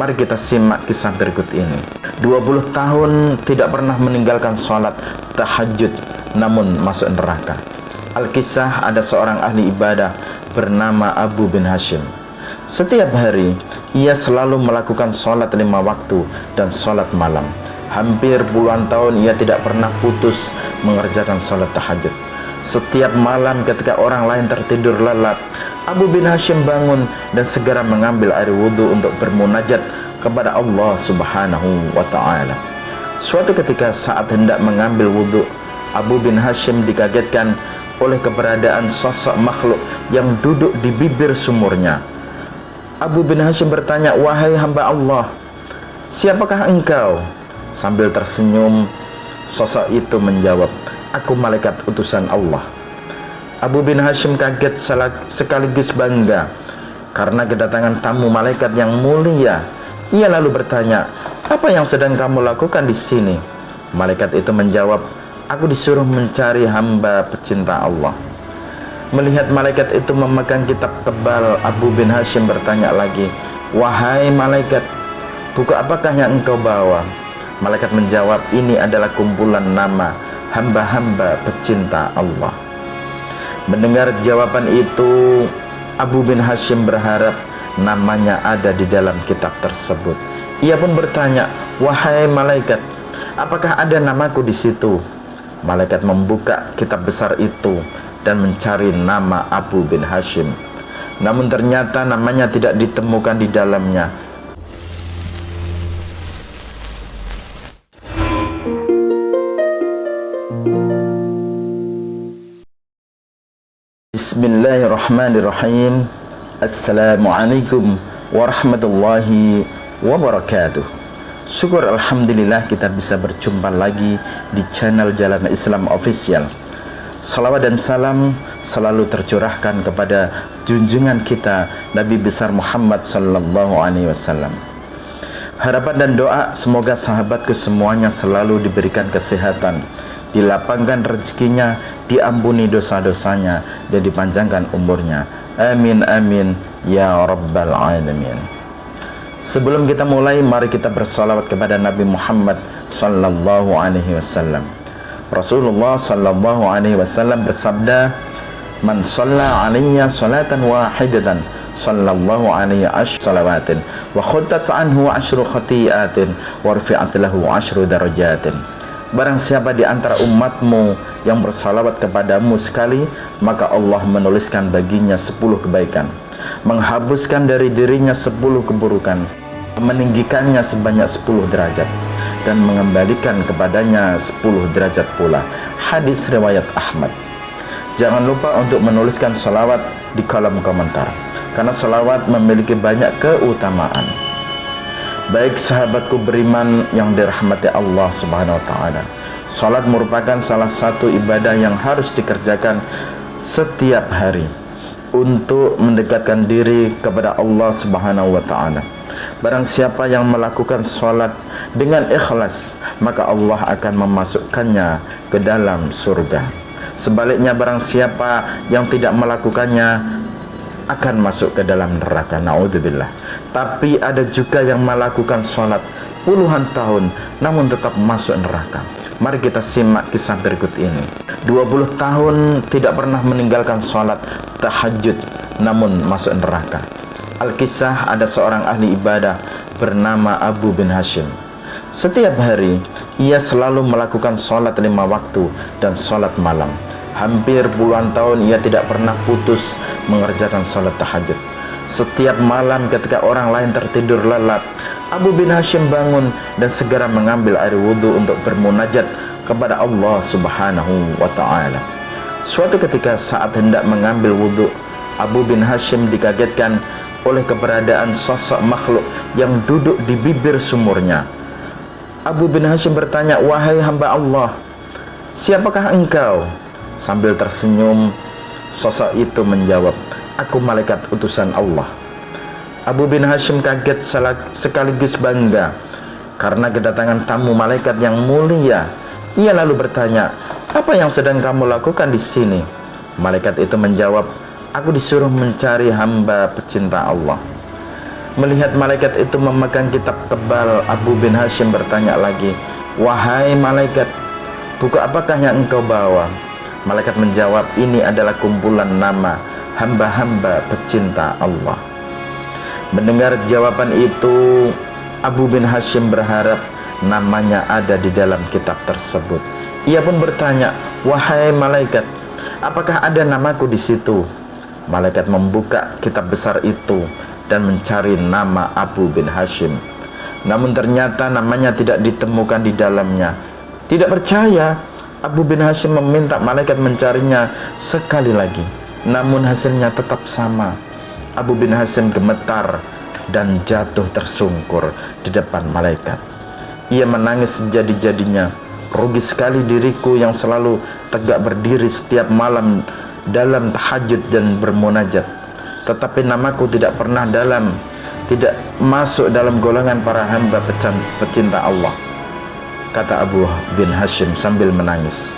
Mari kita simak kisah berikut ini. 20 tahun tidak pernah meninggalkan sholat tahajud, namun masuk neraka. Al-Kisah, ada seorang ahli ibadah bernama Abu bin Hashim. Setiap hari ia selalu melakukan sholat 5 waktu dan sholat malam. Hampir puluhan tahun ia tidak pernah putus mengerjakan sholat tahajud. Setiap malam ketika orang lain tertidur lelap, Abu bin Hashim bangun dan segera mengambil air wudhu untuk bermunajat kepada Allah Subhanahu wa ta'ala. Suatu ketika saat hendak mengambil wudhu, Abu bin Hashim dikagetkan oleh keberadaan sosok makhluk yang duduk di bibir sumurnya. Abu bin Hashim bertanya, "Wahai hamba Allah, siapakah engkau?" Sambil tersenyum, sosok itu menjawab, "Aku malaikat utusan Allah." Abu bin Hashim kaget sekaligus bangga karena kedatangan tamu malaikat yang mulia. Ia lalu bertanya, "Apa yang sedang kamu lakukan di sini?" Malaikat itu menjawab, "Aku disuruh mencari hamba pecinta Allah." Melihat malaikat itu memegang kitab tebal, Abu bin Hashim bertanya lagi, "Wahai malaikat, buku apakah yang engkau bawa?" Malaikat menjawab, "Ini adalah kumpulan nama hamba-hamba pecinta Allah." Mendengar jawaban itu, Abu bin Hashim berharap namanya ada di dalam kitab tersebut. Ia pun bertanya, "Wahai malaikat, apakah ada namaku di situ?" Malaikat membuka kitab besar itu dan mencari nama Abu bin Hashim. Namun ternyata namanya tidak ditemukan di dalamnya. Bismillahirrahmanirrahim. Assalamualaikum warahmatullahi wabarakatuh. Syukur alhamdulillah kita bisa berjumpa lagi di channel Jalan Islam Official. Salawat dan salam selalu tercurahkan kepada junjungan kita Nabi besar Muhammad sallallahu alaihi wasallam. Harapan dan doa semoga sahabatku semuanya selalu diberikan kesehatan, dilapangkan rezekinya, diampuni dosa-dosanya, dan dipanjangkan umurnya. Amin amin ya rabbal alamin. Sebelum kita mulai, mari kita bersalawat kepada Nabi Muhammad sallallahu alaihi wasallam. Rasulullah sallallahu alaihi wasallam bersabda, "Man shalla alayya salatan wahidatan sallallahu alaihi salawatin wa khuttat anhu 10 khati'atin wa rufi'at lahu 10 darajatin." Barang siapa di antara umatmu yang bersalawat kepadamu sekali, maka Allah menuliskan baginya 10 kebaikan, menghapuskan dari dirinya 10 keburukan, meninggikannya sebanyak 10 derajat, dan mengembalikan kepadanya 10 derajat pula. Hadis riwayat Ahmad. Jangan lupa untuk menuliskan salawat di kolom komentar, karena salawat memiliki banyak keutamaan. Baik sahabatku beriman yang dirahmati Allah Subhanahu wa ta'ala, salat merupakan salah satu ibadah yang harus dikerjakan setiap hari untuk mendekatkan diri kepada Allah Subhanahu wa ta'ala. Barang siapa yang melakukan salat dengan ikhlas, maka Allah akan memasukkannya ke dalam surga. Sebaliknya, barang siapa yang tidak melakukannya akan masuk ke dalam neraka. Naudzubillah. Tapi ada juga yang melakukan sholat puluhan tahun namun tetap masuk neraka. Mari kita simak kisah berikut ini. 20 tahun tidak pernah meninggalkan sholat tahajud namun masuk neraka. Al-Kisah, ada seorang ahli ibadah bernama Abu bin Hashim. Setiap hari ia selalu melakukan sholat 5 waktu dan sholat malam. Hampir puluhan tahun ia tidak pernah putus mengerjakan sholat tahajud. Setiap malam ketika orang lain tertidur lelap, Abu bin Hashim bangun dan segera mengambil air wudhu untuk bermunajat kepada Allah Subhanahu wa ta'ala. Suatu ketika saat hendak mengambil wudhu, Abu bin Hashim dikagetkan oleh keberadaan sosok makhluk yang duduk di bibir sumurnya. Abu bin Hashim bertanya, "Wahai hamba Allah, siapakah engkau?" Sambil tersenyum, sosok itu menjawab, "Aku malaikat utusan Allah." Abu bin Hashim kaget sekaligus bangga karena kedatangan tamu malaikat yang mulia. Ia lalu bertanya, "Apa yang sedang kamu lakukan di sini?" Malaikat itu menjawab, "Aku disuruh mencari hamba pecinta Allah." Melihat malaikat itu memegang kitab tebal, Abu bin Hashim bertanya lagi, "Wahai malaikat, buku apakah yang engkau bawa?" Malaikat menjawab, "Ini adalah kumpulan nama hamba-hamba pecinta Allah." Mendengar jawaban itu, Abu bin Hashim berharap namanya ada di dalam kitab tersebut. Ia pun bertanya, "Wahai malaikat, apakah ada namaku di situ?" Malaikat membuka kitab besar itu dan mencari nama Abu bin Hashim. Namun ternyata namanya tidak ditemukan di dalamnya. Tidak percaya, Abu bin Hashim meminta malaikat mencarinya sekali lagi. Namun hasilnya tetap sama. Abu bin Hashim gemetar dan jatuh tersungkur di depan malaikat. Ia menangis sejadi-jadinya. "Rugi sekali diriku yang selalu tegak berdiri setiap malam dalam tahajud dan bermunajat, tetapi namaku tidak masuk dalam golongan para hamba pecinta Allah," kata Abu bin Hashim sambil menangis.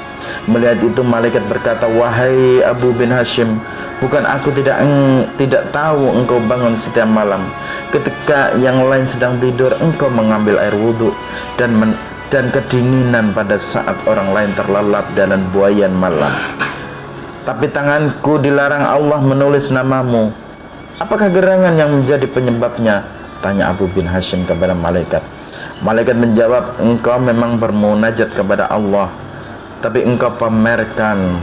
Melihat itu malaikat berkata, "Wahai Abu bin Hashim, bukan aku tidak tahu engkau bangun setiap malam. Ketika yang lain sedang tidur, engkau mengambil air wudhu dan kedinginan pada saat orang lain terlelap dalam buayan malam. Tapi tanganku dilarang Allah menulis namamu. Apakah gerangan yang menjadi penyebabnya?" tanya Abu bin Hashim kepada malaikat. Malaikat menjawab, "Engkau memang bermunajat kepada Allah, tapi engkau pamerkan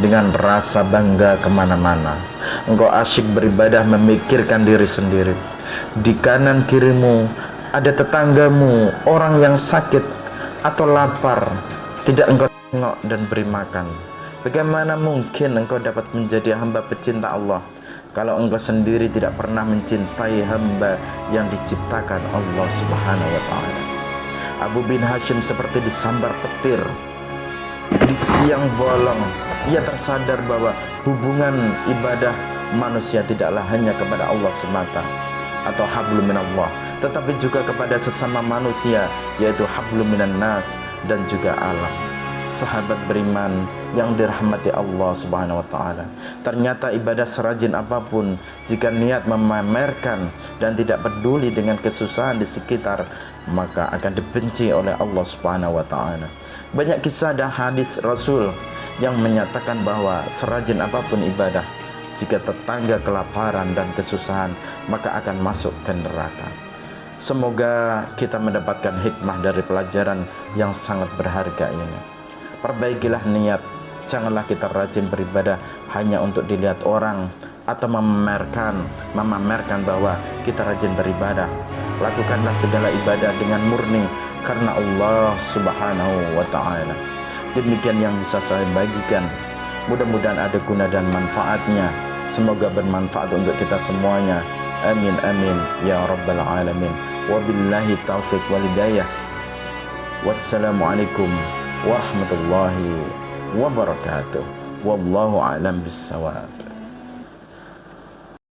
dengan rasa bangga kemana-mana. Engkau asyik beribadah memikirkan diri sendiri. Di kanan kirimu ada tetanggamu, orang yang sakit atau lapar, tidak engkau tengok dan beri makan. Bagaimana mungkin engkau dapat menjadi hamba pecinta Allah kalau engkau sendiri tidak pernah mencintai hamba yang diciptakan Allah Subhanahu wa ta'ala?" Abu bin Hashim seperti disambar petir di siang bolong. Ia tersadar bahwa hubungan ibadah manusia tidaklah hanya kepada Allah semata atau hablum minallah, tetapi juga kepada sesama manusia, yaitu hablum minan nas dan juga alam. Sahabat beriman yang dirahmati Allah Subhanahu wa ta'ala, ternyata ibadah serajin apapun, jika niat memamerkan dan tidak peduli dengan kesusahan di sekitar, maka akan dibenci oleh Allah Subhanahu wa ta'ala. Banyak kisah dan hadis Rasul yang menyatakan bahwa serajin apapun ibadah, jika tetangga kelaparan dan kesusahan, maka akan masuk ke neraka. Semoga kita mendapatkan hikmah dari pelajaran yang sangat berharga ini. Perbaikilah niat, janganlah kita rajin beribadah hanya untuk dilihat orang atau memamerkan bahwa kita rajin beribadah. Lakukanlah segala ibadah dengan murni karena Allah Subhanahu wa ta'ala. Demikian yang bisa saya bagikan. Mudah-mudahan ada guna dan manfaatnya. Semoga bermanfaat untuk kita semuanya. Amin amin ya rabbal alamin. Wabillahi taufiq wal hidayah. Wassalamualaikum warahmatullahi wabarakatuh. Wallahu a'lam bissawab.